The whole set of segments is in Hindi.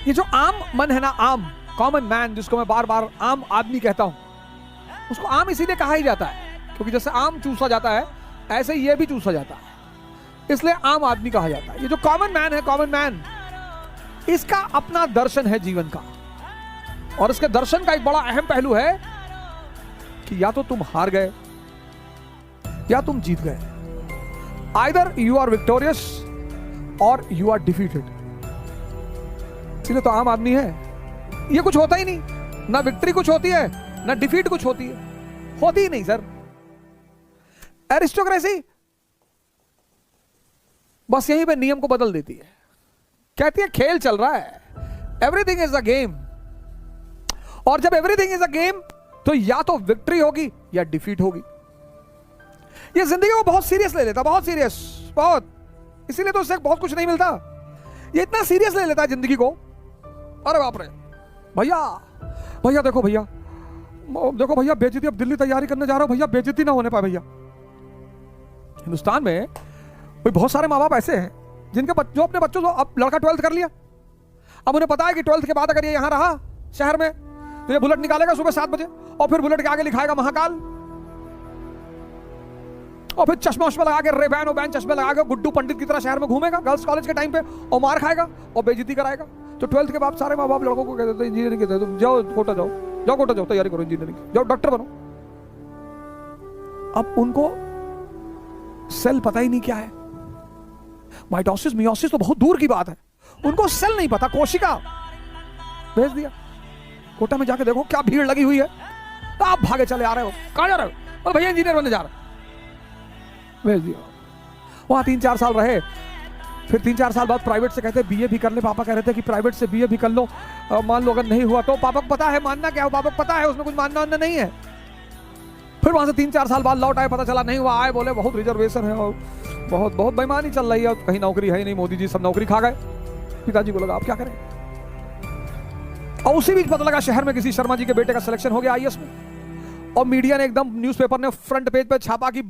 ये जो आम मन है ना, आम कॉमन मैन, जिसको मैं बार बार आम आदमी कहता हूं, उसको आम इसीलिए कहा ही जाता है क्योंकि जैसे आम चूसा जाता है ऐसे ये भी चूसा जाता है, इसलिए आम आदमी कहा जाता है। ये जो कॉमन मैन है, कॉमन मैन, इसका अपना दर्शन है जीवन का, और इसके दर्शन का एक बड़ा अहम पहलू है कि या तो तुम हार गए या तुम जीत गए। आइदर यू आर विक्टोरियस और यू आर डिफीटेड। इसलिए तो आम आदमी है, ये कुछ होता ही नहीं, ना विक्ट्री कुछ होती है ना डिफीट कुछ होती है, होती ही नहीं सर। एरिस्टोक्रेसी बस यहीं पे नियम को बदल देती है, कहती है खेल चल रहा है, एवरीथिंग इज अ गेम, और जब एवरीथिंग इज अ गेम तो या तो विक्ट्री होगी या डिफीट होगी। ये जिंदगी को बहुत सीरियस ले लेता, बहुत सीरियस, बहुत, इसीलिए तो उससे बहुत कुछ नहीं मिलता। ये इतना सीरियस ले लेता है जिंदगी को, अरे बाप रे, भैया भैया देखो भैया, देखो भैया बेइज्जती, अब दिल्ली तैयारी करने जा रहा हूं भैया, बेइज्जती ना होने पाए भैया। हिंदुस्तान में कोई बहुत सारे माँ बाप ऐसे हैं जिनके जो अपने बच्चों को, अब लड़का 12th कर लिया, अब उन्हें पता है कि 12th के बाद अगर ये यहां रहा शहर में तो ये बुलेट निकालेगा सुबह 7 बजे, और फिर बुलेट के आगे लिखाएगा महाकाल, और फिर चश्मा उश्मा लगा के, रेबैन ओबैन चश्मे लगा के गुड्डू पंडित की तरह शहर में घूमेगा गर्ल्स कॉलेज के टाइम पे, और मार खाएगा और बेइज्जती कराएगा। तो 12th के बाद सारे माँ बाप लड़कों को कहते थे इंजीनियरिंग के, तुम जाओ कोटा जाओ, जाओ कोटा जाओ, तैयारी करो इंजीनियरिंग, जाओ डॉक्टर बनो। अब उनको सेल पता ही नहीं क्या है, माइटोसिस मियोसिस तो बहुत दूर की बात है, उनको सेल नहीं पता, कोशिका भेज दिया कोटा में, जाके देखो क्या भीड़ लगी हुई है, तो आप भागे चले आ रहे हो, कहां जा रहे हो, और भैया इंजीनियर बनने जा रहे, भेज दिया। वहां 3-4 साल रहे, फिर 3-4 साल बाद प्राइवेट से कहते बीए भी कर ले, पापा कह रहे थे कि प्राइवेट से बीए भी कर लो, मान लो अगर नहीं हुआ तो, पापा को पता है मानना क्या है, पापा को पता है उसमें कुछ मानना वानना नहीं है। फिर वहां से 3-4 साल बाद लौट आए, पता चला नहीं हुआ, आए बोले बहुत रिजर्वेशन है और बहुत बहुत बेईमानी चल रही है, कहीं नौकरी है ही नहीं, मोदी जी सब नौकरी खा गए। पिताजी को लगा अब क्या करें, और उसी बीच पता लगा शहर में किसी शर्मा जी के बेटे का सिलेक्शन हो गया आईएएस में, और मीडिया ने एकदम न्यूज़पेपर ने फ्रंट पेज पे छापा कि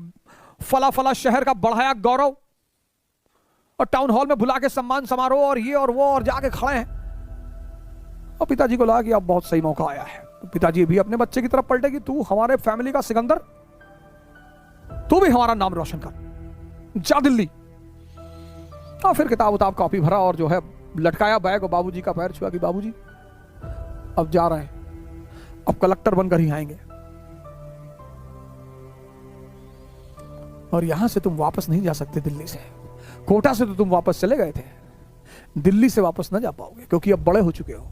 फला फला शहर का बढ़ाया गौरव, और टाउन हॉल में बुला के सम्मान समारोह और ये और वो, और जाके खड़े हैं। और पिताजी को लगा कि अब बहुत सही मौका आया है, तो पिताजी भी अपने बच्चे की तरफ पलटे कि तू हमारे फैमिली का सिकंदर, तू भी हमारा नाम रोशन कर, जा दिल्ली। और फिर किताब उताब कॉपी भरा और जो है लटकाया बैग, और बाबूजी का पैर छुआ कि बाबूजी अब जा रहे हैं, अब कलेक्टर बनकर ही आएंगे, और यहां से तुम वापस नहीं जा सकते दिल्ली से, कोटा से तो तुम वापस चले गए थे, दिल्ली से वापस ना जा पाओगे क्योंकि अब बड़े हो चुके हो,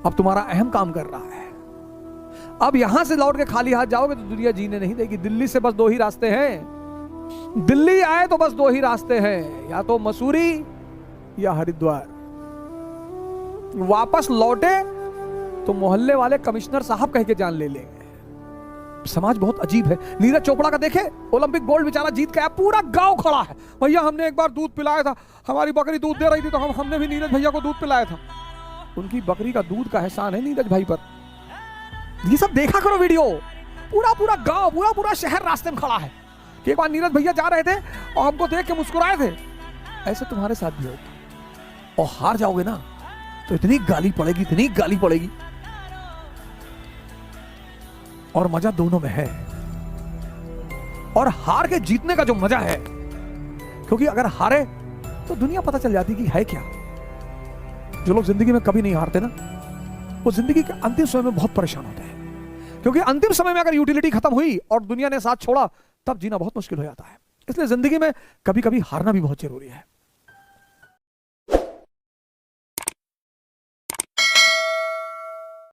अब तुम्हारा अहम काम कर रहा है, अब यहां से लौट के खाली हाथ जाओगे तो दुनिया जीने नहीं देगी। दिल्ली से बस 2 ही रास्ते हैं, दिल्ली आए तो बस 2 ही रास्ते हैं, या तो मसूरी या हरिद्वार। वापस लौटे तो मोहल्ले वाले कमिश्नर साहब कह के जान ले लेंगे। समाज बहुत अजीब है। नीरज चोपड़ा का देखे, ओलंपिक गोल्ड बेचारा जीत के आया, पूरा गांव खड़ा है, भैया हमने एक बार दूध पिलाया था, हमारी बकरी दूध दे रही थी तो हमने भी नीरज भैया को दूध पिलाया था। उनकी बकरी का दूध का एहसान है नीरज भाई पर। ये सब देखा करो वीडियो, पूरा पूरा गांव, पूरा पूरा शहर रास्ते में खड़ा है कि एक बार नीरज भैया जा रहे थे और हमको देख के मुस्कुराए थे। ऐसे तुम्हारे साथ भी होगा, और हार जाओगे ना तो इतनी गाली पड़ेगी, इतनी गाली पड़ेगी, और मजा दोनों में है। और हार के जीतने का जो मजा है, क्योंकि अगर हारे तो दुनिया पता चल जाती कि है क्या। जो लोग जिंदगी में कभी नहीं हारते ना, वो जिंदगी के अंतिम समय में बहुत परेशान होते हैं, क्योंकि अंतिम समय में अगर यूटिलिटी खत्म हुई और दुनिया ने साथ छोड़ा, तब जीना बहुत मुश्किल हो जाता है। इसलिए जिंदगी में कभी कभी हारना भी बहुत जरूरी है।